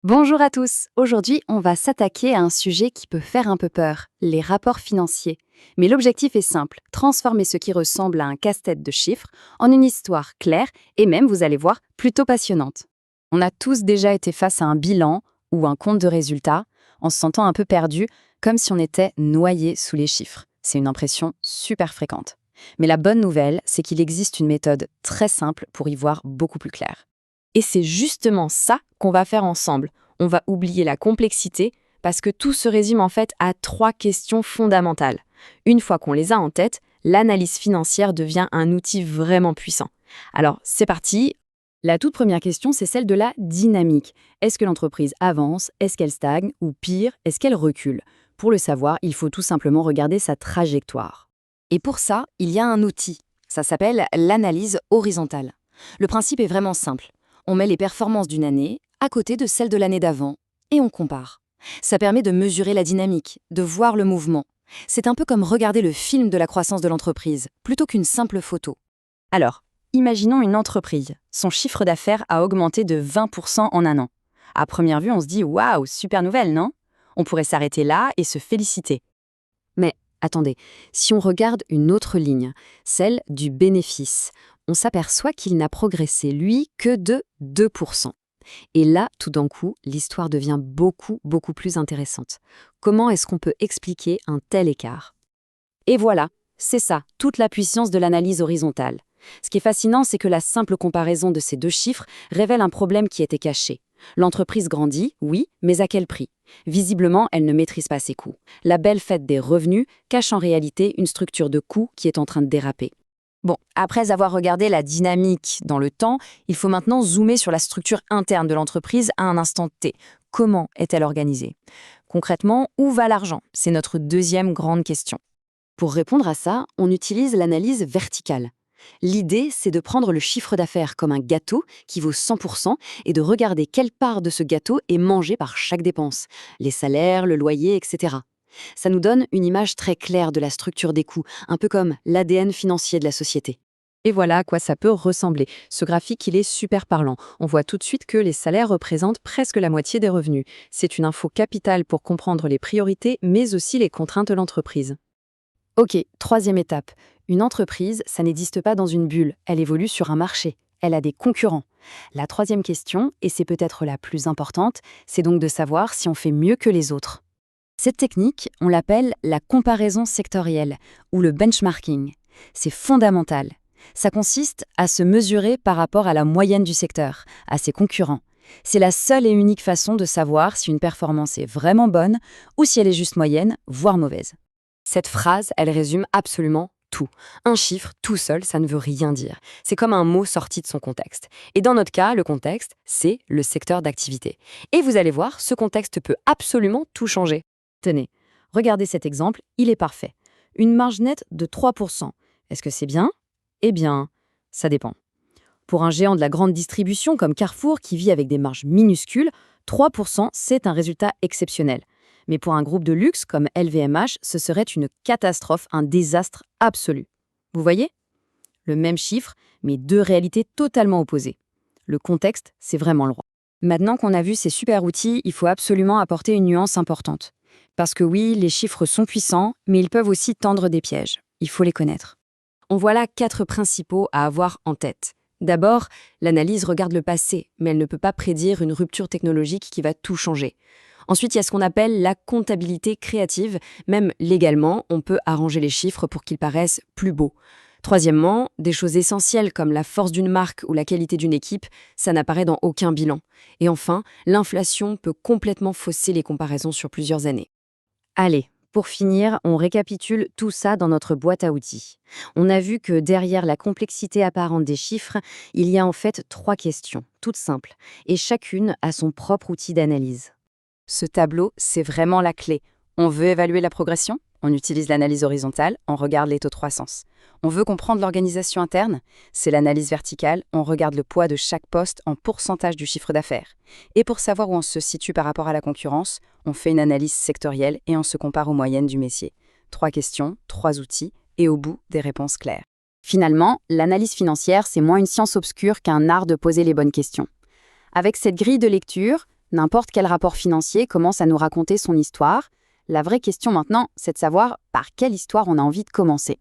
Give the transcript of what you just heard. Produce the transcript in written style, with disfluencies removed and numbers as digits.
Bonjour à tous. Aujourd'hui, on va s'attaquer à un sujet qui peut faire un peu peur, les rapports financiers. Mais l'objectif est simple, transformer ce qui ressemble à un casse-tête de chiffres en une histoire claire et même, vous allez voir, plutôt passionnante. On a tous déjà été face à un bilan ou un compte de résultats en se sentant un peu perdu, comme si on était noyé sous les chiffres. C'est une impression super fréquente. Mais la bonne nouvelle, c'est qu'il existe une méthode très simple pour y voir beaucoup plus clair. Et c'est justement ça qu'on va faire ensemble. On va oublier la complexité parce que tout se résume en fait à 3 questions fondamentales. Une fois qu'on les a en tête, l'analyse financière devient un outil vraiment puissant. Alors, c'est parti. La toute première question, c'est celle de la dynamique. Est-ce que l'entreprise avance? Est-ce qu'elle stagne? Ou pire, est-ce qu'elle recule? Pour le savoir, il faut tout simplement regarder sa trajectoire. Et pour ça, il y a un outil. Ça s'appelle l'analyse horizontale. Le principe est vraiment simple. On met les performances d'une année à côté de celles de l'année d'avant et on compare. Ça permet de mesurer la dynamique, de voir le mouvement. C'est un peu comme regarder le film de la croissance de l'entreprise, plutôt qu'une simple photo. Alors, imaginons une entreprise. Son chiffre d'affaires a augmenté de 20% en un an. À première vue, on se dit « Waouh, super nouvelle, non ?» On pourrait s'arrêter là et se féliciter. Mais attendez, si on regarde une autre ligne, celle du bénéfice, on s'aperçoit qu'il n'a progressé, lui, que de 2%. Et là, tout d'un coup, l'histoire devient beaucoup plus intéressante. Comment est-ce qu'on peut expliquer un tel écart? Et voilà, c'est ça, toute la puissance de l'analyse horizontale. Ce qui est fascinant, c'est que la simple comparaison de ces deux chiffres révèle un problème qui était caché. L'entreprise grandit, oui, mais à quel prix? Visiblement, elle ne maîtrise pas ses coûts. La belle fête des revenus cache en réalité une structure de coûts qui est en train de déraper. Bon, après avoir regardé la dynamique dans le temps, il faut maintenant zoomer sur la structure interne de l'entreprise à un instant T. Comment est-elle organisée? Concrètement, où va l'argent? C'est notre deuxième grande question. Pour répondre à ça, on utilise l'analyse verticale. L'idée, c'est de prendre le chiffre d'affaires comme un gâteau qui vaut 100% et de regarder quelle part de ce gâteau est mangée par chaque dépense, les salaires, le loyer, etc. Ça nous donne une image très claire de la structure des coûts, un peu comme l'ADN financier de la société. Et voilà à quoi ça peut ressembler. Ce graphique, il est super parlant. On voit tout de suite que les salaires représentent presque la moitié des revenus. C'est une info capitale pour comprendre les priorités, mais aussi les contraintes de l'entreprise. Ok, troisième étape. Une entreprise, ça n'existe pas dans une bulle, elle évolue sur un marché. Elle a des concurrents. La troisième question, et c'est peut-être la plus importante, c'est donc de savoir si on fait mieux que les autres. Cette technique, on l'appelle la comparaison sectorielle ou le benchmarking. C'est fondamental. Ça consiste à se mesurer par rapport à la moyenne du secteur, à ses concurrents. C'est la seule et unique façon de savoir si une performance est vraiment bonne ou si elle est juste moyenne, voire mauvaise. Cette phrase, elle résume absolument tout. Un chiffre, tout seul, ça ne veut rien dire. C'est comme un mot sorti de son contexte. Et dans notre cas, le contexte, c'est le secteur d'activité. Et vous allez voir, ce contexte peut absolument tout changer. Tenez, regardez cet exemple, il est parfait. Une marge nette de 3%. Est-ce que c'est bien? Eh bien, ça dépend. Pour un géant de la grande distribution comme Carrefour qui vit avec des marges minuscules, 3%, c'est un résultat exceptionnel. Mais pour un groupe de luxe comme LVMH, ce serait une catastrophe, un désastre absolu. Vous voyez? Le même chiffre, mais deux réalités totalement opposées. Le contexte, c'est vraiment le roi. Maintenant qu'on a vu ces super outils, il faut absolument apporter une nuance importante. Parce que oui, les chiffres sont puissants, mais ils peuvent aussi tendre des pièges. Il faut les connaître. On voit là 4 principaux à avoir en tête. D'abord, l'analyse regarde le passé, mais elle ne peut pas prédire une rupture technologique qui va tout changer. Ensuite, il y a ce qu'on appelle la comptabilité créative. Même légalement, on peut arranger les chiffres pour qu'ils paraissent plus beaux. Troisièmement, des choses essentielles comme la force d'une marque ou la qualité d'une équipe, ça n'apparaît dans aucun bilan. Et enfin, l'inflation peut complètement fausser les comparaisons sur plusieurs années. Allez, pour finir, on récapitule tout ça dans notre boîte à outils. On a vu que derrière la complexité apparente des chiffres, il y a en fait 3 questions, toutes simples, et chacune a son propre outil d'analyse. Ce tableau, c'est vraiment la clé. On veut évaluer la progression? On utilise l'analyse horizontale, on regarde les taux de croissance. On veut comprendre l'organisation interne? C'est l'analyse verticale, on regarde le poids de chaque poste en pourcentage du chiffre d'affaires. Et pour savoir où on se situe par rapport à la concurrence, on fait une analyse sectorielle et on se compare aux moyennes du métier. 3 questions, 3 outils, et au bout, des réponses claires. Finalement, l'analyse financière, c'est moins une science obscure qu'un art de poser les bonnes questions. Avec cette grille de lecture, N'importe quel rapport financier commence à nous raconter son histoire. La vraie question maintenant, c'est de savoir par quelle histoire on a envie de commencer.